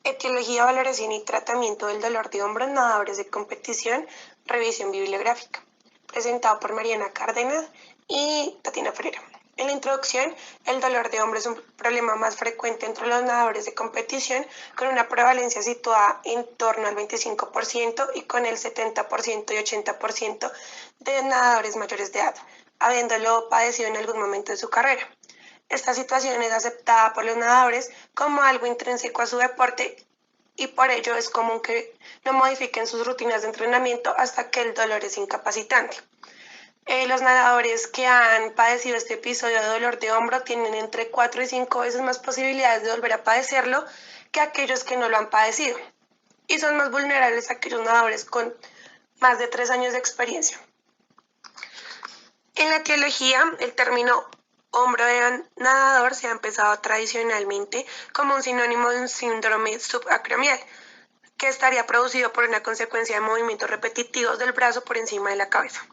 Etiología, valoración y tratamiento del dolor de hombro en nadadores de competición, revisión bibliográfica, presentado por Mariana Cárdenas y Tatiana Ferreira. En la introducción, el dolor de hombro es un problema más frecuente entre los nadadores de competición, con una prevalencia situada en torno al 25% y con el 70% y 80% de nadadores mayores de edad, habiéndolo padecido en algún momento de su carrera. Esta situación es aceptada por los nadadores como algo intrínseco a su deporte y por ello es común que no modifiquen sus rutinas de entrenamiento hasta que el dolor es incapacitante. Los nadadores que han padecido este episodio de dolor de hombro tienen entre 4 y 5 veces más posibilidades de volver a padecerlo que aquellos que no lo han padecido, y son más vulnerables a aquellos nadadores con más de 3 años de experiencia. En la etiología, el término hombro de nadador se ha empezado tradicionalmente como un sinónimo de un síndrome subacromial, que estaría producido por una consecuencia de movimientos repetitivos del brazo por encima de la cabeza.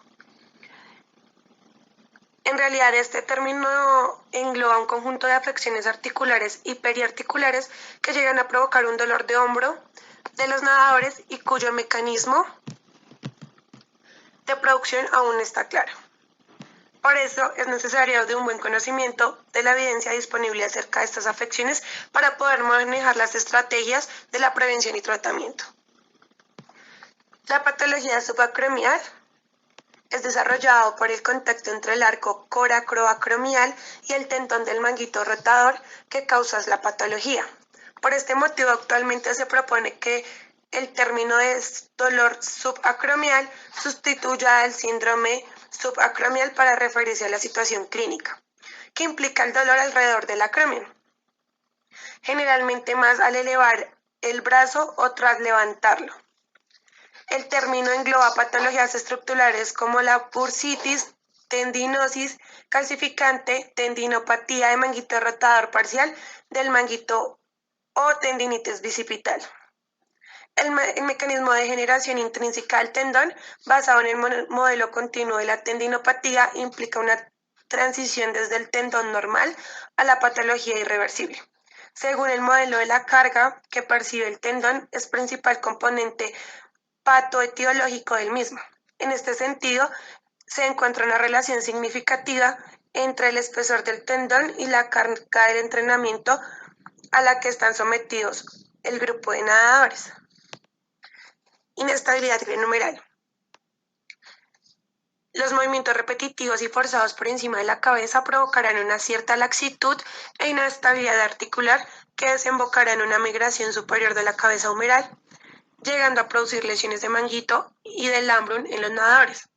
En realidad, este término engloba un conjunto de afecciones articulares y periarticulares que llegan a provocar un dolor de hombro de los nadadores y cuyo mecanismo de producción aún no está claro. Por eso es necesario de un buen conocimiento de la evidencia disponible acerca de estas afecciones para poder manejar las estrategias de la prevención y tratamiento. La patología subacromial es desarrollado por el contacto entre el arco coracoacromial y el tendón del manguito rotador que causa la patología. Por este motivo, actualmente se propone que el término de dolor subacromial sustituya al síndrome subacromial para referirse a la situación clínica, que implica el dolor alrededor del acromion, generalmente más al elevar el brazo o tras levantarlo. El término engloba patologías estructurales como la bursitis, tendinosis calcificante, tendinopatía de manguito rotador parcial del manguito o tendinitis bicipital. El mecanismo de generación intrínseca del tendón, basado en el modelo continuo de la tendinopatía, implica una transición desde el tendón normal a la patología irreversible. Según el modelo de la carga que percibe el tendón, es principal componente patoetiológico del mismo. En este sentido, se encuentra una relación significativa entre el espesor del tendón y la carga del entrenamiento a la que están sometidos el grupo de nadadores. Inestabilidad grenumeral. Los movimientos repetitivos y forzados por encima de la cabeza provocarán una cierta laxitud e inestabilidad articular que desembocará en una migración superior de la cabeza humeral, llegando a producir lesiones de manguito y del labrum en los nadadores.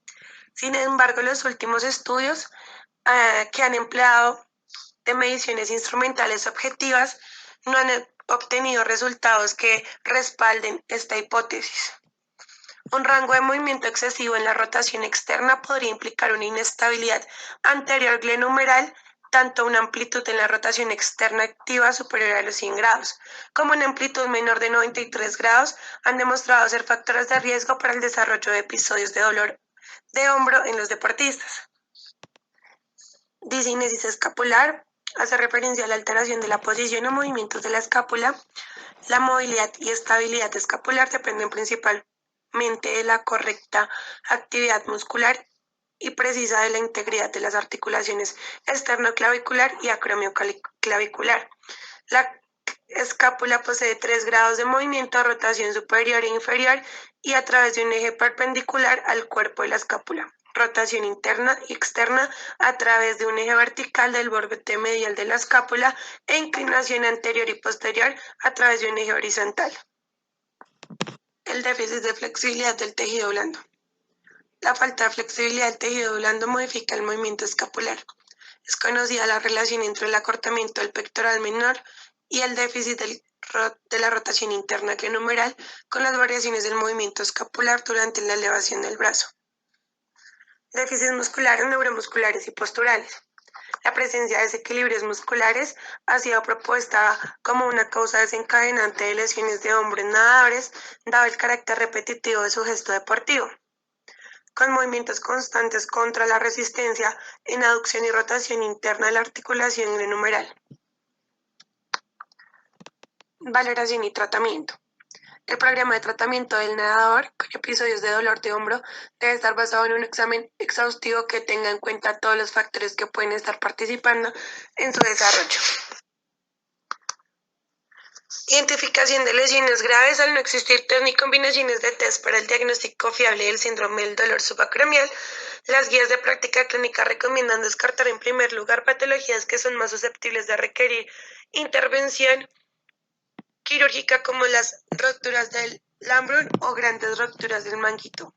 Sin embargo, los últimos estudios que han empleado de mediciones instrumentales objetivas no han obtenido resultados que respalden esta hipótesis. Un rango de movimiento excesivo en la rotación externa podría implicar una inestabilidad anterior glenumeral, tanto una amplitud en la rotación externa activa superior a los 100 grados, como una amplitud menor de 93 grados, han demostrado ser factores de riesgo para el desarrollo de episodios de dolor de hombro en los deportistas. Discinesis escapular hace referencia a la alteración de la posición o movimientos de la escápula. La movilidad y estabilidad escapular dependen principalmente de la correcta actividad muscular y precisa de la integridad de las articulaciones esternoclavicular y acromioclavicular. La escápula posee 3 grados de movimiento, rotación superior e inferior y a través de un eje perpendicular al cuerpo de la escápula. Rotación interna y externa a través de un eje vertical del borde medial de la escápula e inclinación anterior y posterior a través de un eje horizontal. El déficit de flexibilidad del tejido blando. La falta de flexibilidad del tejido blando modifica el movimiento escapular. Es conocida la relación entre el acortamiento del pectoral menor y el déficit de la rotación interna glenumeral con las variaciones del movimiento escapular durante la elevación del brazo. Déficits musculares, neuromusculares y posturales. La presencia de desequilibrios musculares ha sido propuesta como una causa desencadenante de lesiones de hombro en nadadores, dado el carácter repetitivo de su gesto deportivo, con movimientos constantes contra la resistencia en aducción y rotación interna de la articulación glenumeral. Valoración y tratamiento. El programa de tratamiento del nadador con episodios de dolor de hombro debe estar basado en un examen exhaustivo que tenga en cuenta todos los factores que pueden estar participando en su desarrollo. Identificación de lesiones graves. Al no existir test ni combinaciones de test para el diagnóstico fiable del síndrome del dolor subacromial, las guías de práctica clínica recomiendan descartar en primer lugar patologías que son más susceptibles de requerir intervención quirúrgica, como las rupturas del labrum o grandes rupturas del manguito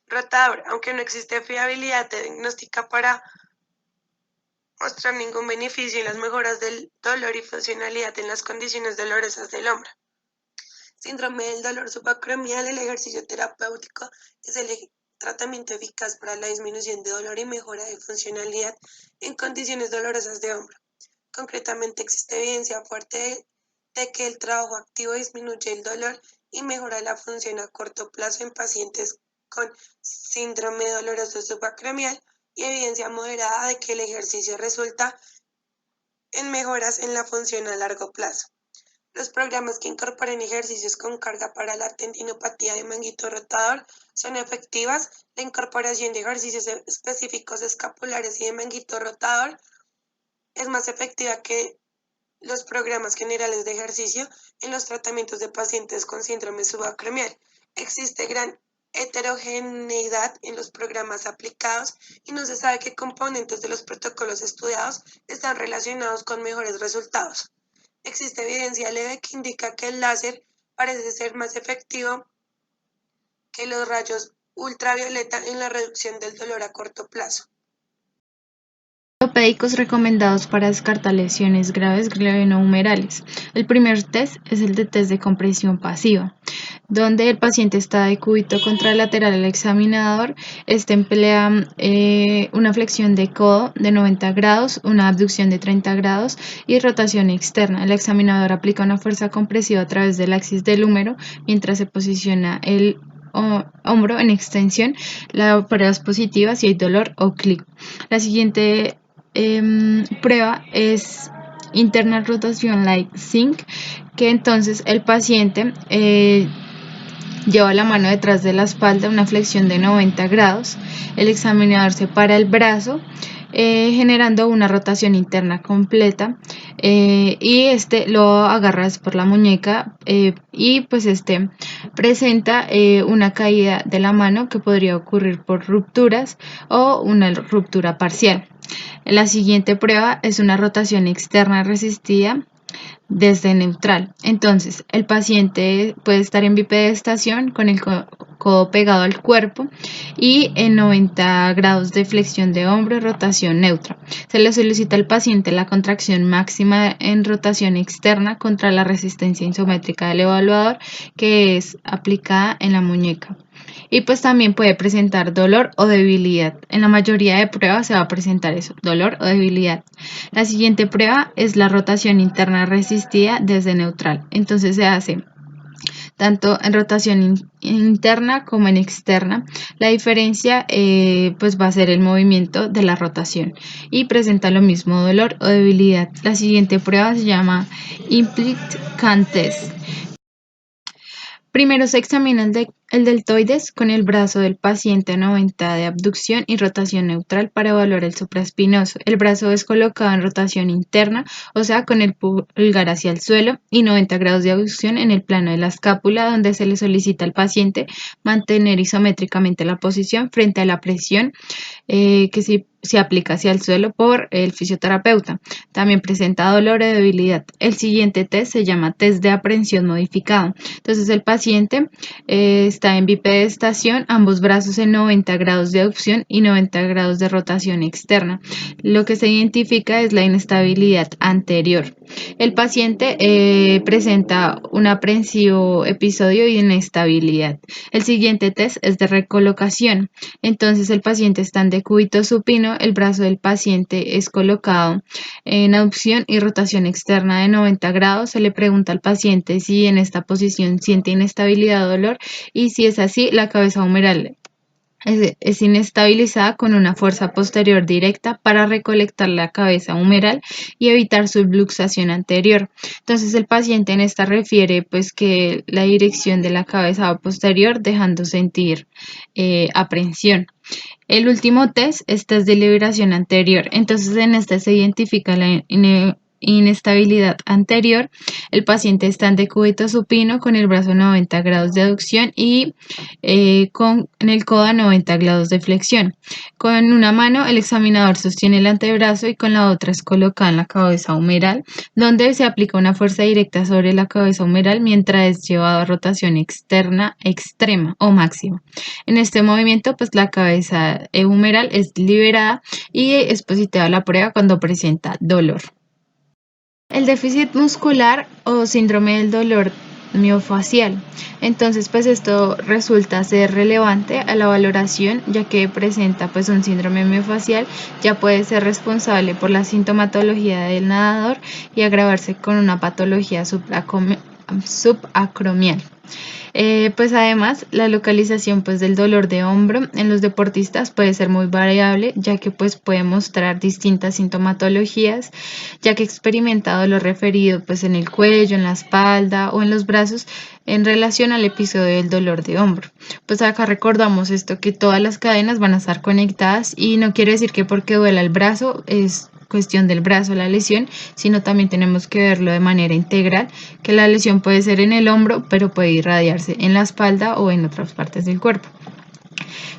rotador. Aunque no existe fiabilidad diagnóstica para mostrar ningún beneficio en las mejoras del dolor y funcionalidad en las condiciones dolorosas del hombro. Síndrome del dolor subacromial. El ejercicio terapéutico es el tratamiento eficaz para la disminución de dolor y mejora de funcionalidad en condiciones dolorosas de hombro. Concretamente, existe evidencia fuerte de que el trabajo activo disminuye el dolor y mejora la función a corto plazo en pacientes con síndrome doloroso subacromial, y evidencia moderada de que el ejercicio resulta en mejoras en la función a largo plazo. Los programas que incorporen ejercicios con carga para la tendinopatía de manguito rotador son efectivas. La incorporación de ejercicios específicos escapulares y de manguito rotador es más efectiva que los programas generales de ejercicio en los tratamientos de pacientes con síndrome subacromial. Existe gran heterogeneidad en los programas aplicados y no se sabe qué componentes de los protocolos estudiados están relacionados con mejores resultados. Existe evidencia leve que indica que el láser parece ser más efectivo que los rayos ultravioleta en la reducción del dolor a corto plazo. Ortopédicos recomendados para descartar lesiones graves glenohumerales. El primer test es el de test de compresión pasiva, donde el paciente está de cúbito contralateral al examinador. Este emplea una flexión de codo de 90 grados, una abducción de 30 grados y rotación externa. El examinador aplica una fuerza compresiva a través del axis del húmero mientras se posiciona el hombro en extensión. La prueba es positiva si hay dolor o clic. La siguiente prueba es internal rotation like zinc, que entonces el paciente lleva la mano detrás de la espalda, una flexión de 90 grados. El examinador separa el brazo generando una rotación interna completa, y lo agarras por la muñeca, y pues presenta una caída de la mano que podría ocurrir por rupturas o una ruptura parcial. La siguiente prueba es una rotación externa resistida desde neutral. Entonces, el paciente puede estar en bipedestación con el codo pegado al cuerpo y en 90 grados de flexión de hombro y rotación neutra. Se le solicita al paciente la contracción máxima en rotación externa contra la resistencia isométrica del evaluador, que es aplicada en la muñeca. Y pues también puede presentar dolor o debilidad. En la mayoría de pruebas se va a presentar eso, dolor o debilidad. La siguiente prueba es la rotación interna resistida desde neutral. Entonces se hace tanto en rotación interna como en externa. La diferencia pues va a ser el movimiento de la rotación y presenta lo mismo, dolor o debilidad. La siguiente prueba se llama Implicit Can Test. Primero se examina el deltoides con el brazo del paciente a 90 de abducción y rotación neutral para evaluar el supraespinoso. El brazo es colocado en rotación interna, o sea, con el pulgar hacia el suelo, y 90 grados de abducción en el plano de la escápula, donde se le solicita al paciente mantener isométricamente la posición frente a la presión que se aplica hacia el suelo por el fisioterapeuta. También presenta dolor o debilidad. El siguiente test se llama test de aprehensión modificado. Entonces el paciente está en bipedestación, ambos brazos en 90 grados de abducción y 90 grados de rotación externa. Lo que se identifica es la inestabilidad anterior. El paciente presenta un aprensivo episodio de inestabilidad. El siguiente test es de recolocación. Entonces el paciente está en decúbito supino, el brazo del paciente es colocado en abducción y rotación externa de 90 grados. Se le pregunta al paciente si en esta posición siente inestabilidad o dolor, y si es así, la cabeza humeral es inestabilizada con una fuerza posterior directa para recolectar la cabeza humeral y evitar su luxación anterior. Entonces el paciente en esta refiere pues que la dirección de la cabeza va posterior dejando sentir aprensión. El último test es test de liberación anterior. Entonces en este se identifica la inestabilidad anterior. El paciente está en decúbito supino con el brazo 90 grados de aducción y con el codo a 90 grados de flexión. Con una mano el examinador sostiene el antebrazo y con la otra es colocada en la cabeza humeral, donde se aplica una fuerza directa sobre la cabeza humeral mientras es llevado a rotación externa extrema o máxima. En este movimiento, pues la cabeza humeral es liberada y es positiva a la prueba cuando presenta dolor. El déficit muscular o síndrome del dolor miofacial. Entonces, pues esto resulta ser relevante a la valoración, ya que presenta pues un síndrome miofacial, ya puede ser responsable por la sintomatología del nadador y agravarse con una patología subacromial. Pues además la localización pues del dolor de hombro en los deportistas puede ser muy variable, ya que pues puede mostrar distintas sintomatologías, ya que experimenta dolor referido pues en el cuello, en la espalda o en los brazos en relación al episodio del dolor de hombro. Pues acá recordamos esto, que todas las cadenas van a estar conectadas y no quiere decir que porque duela el brazo es cuestión del brazo la lesión, sino también tenemos que verlo de manera integral, que la lesión puede ser en el hombro, pero puede irradiarse en la espalda o en otras partes del cuerpo.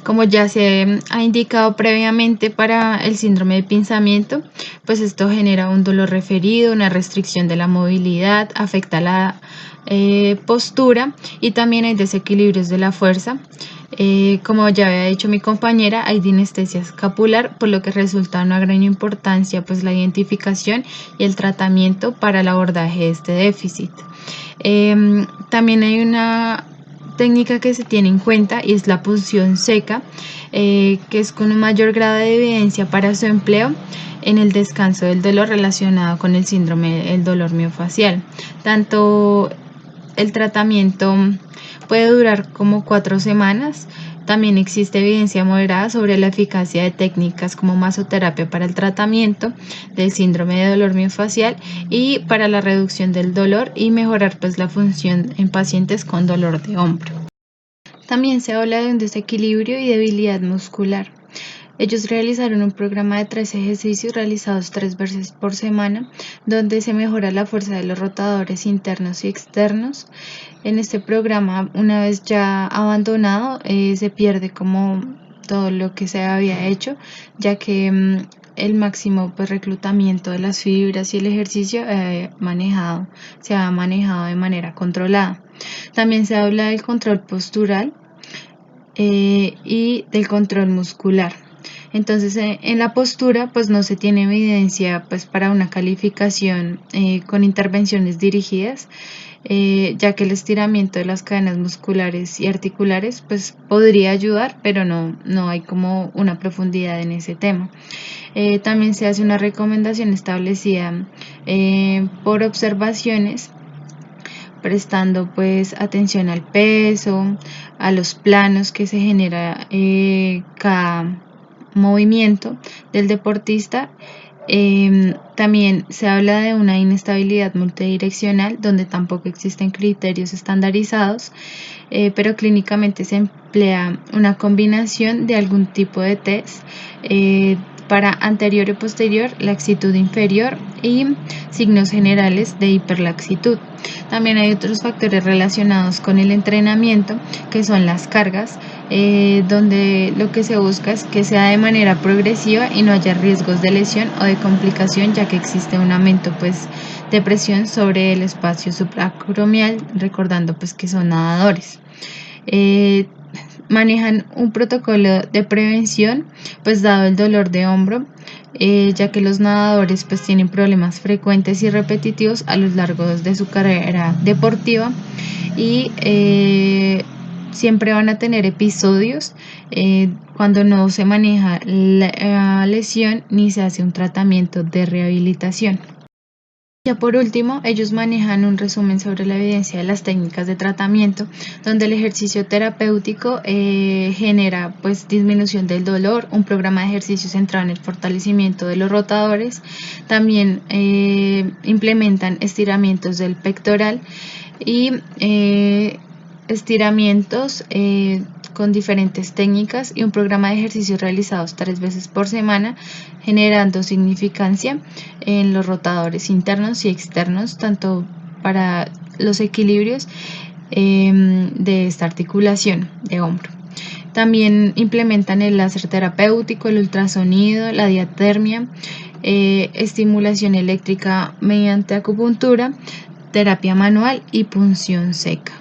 Como ya se ha indicado previamente para el síndrome de pinzamiento, pues esto genera un dolor referido, una restricción de la movilidad, afecta la postura y también hay desequilibrios de la fuerza. Como ya había dicho mi compañera, hay dinestesia escapular, por lo que resulta de una gran importancia pues la identificación y el tratamiento para el abordaje de este déficit. También hay una técnica que se tiene en cuenta y es la punción seca, que es con un mayor grado de evidencia para su empleo en el descanso del dolor relacionado con el síndrome del dolor miofacial. Tanto el tratamiento puede durar como 4 semanas. También existe evidencia moderada sobre la eficacia de técnicas como masoterapia para el tratamiento del síndrome de dolor miofacial y para la reducción del dolor y mejorar pues la función en pacientes con dolor de hombro. También se habla de un desequilibrio y debilidad muscular. Ellos realizaron un programa de 3 ejercicios realizados 3 veces por semana, donde se mejora la fuerza de los rotadores internos y externos. En este programa, una vez ya abandonado, se pierde como todo lo que se había hecho, ya que el máximo pues, reclutamiento de las fibras y el ejercicio se ha manejado de manera controlada. También se habla del control postural y del control muscular. Entonces en la postura pues no se tiene evidencia pues para una calificación con intervenciones dirigidas, ya que el estiramiento de las cadenas musculares y articulares pues podría ayudar, pero no hay como una profundidad en ese tema. También se hace una recomendación establecida por observaciones, prestando pues atención al peso, a los planos que se genera cada movimiento del deportista. También se habla de una inestabilidad multidireccional donde tampoco existen criterios estandarizados, pero clínicamente se emplea una combinación de algún tipo de test para anterior y posterior, laxitud inferior y signos generales de hiperlaxitud. También hay otros factores relacionados con el entrenamiento, que son las cargas, donde lo que se busca es que sea de manera progresiva y no haya riesgos de lesión o de complicación, ya que existe un aumento pues de presión sobre el espacio supracromial, recordando pues que son nadadores. Manejan un protocolo de prevención pues dado el dolor de hombro, ya que los nadadores pues tienen problemas frecuentes y repetitivos a lo largo de su carrera deportiva y siempre van a tener episodios cuando no se maneja la lesión ni se hace un tratamiento de rehabilitación. Ya por último, ellos manejan un resumen sobre la evidencia de las técnicas de tratamiento, donde el ejercicio terapéutico genera pues disminución del dolor, un programa de ejercicio centrado en el fortalecimiento de los rotadores, también implementan estiramientos del pectoral y estiramientos con diferentes técnicas y un programa de ejercicios realizados 3 veces por semana, generando significancia en los rotadores internos y externos, tanto para los equilibrios de esta articulación de hombro. También implementan el láser terapéutico, el ultrasonido, la diatermia, estimulación eléctrica mediante acupuntura, terapia manual y punción seca.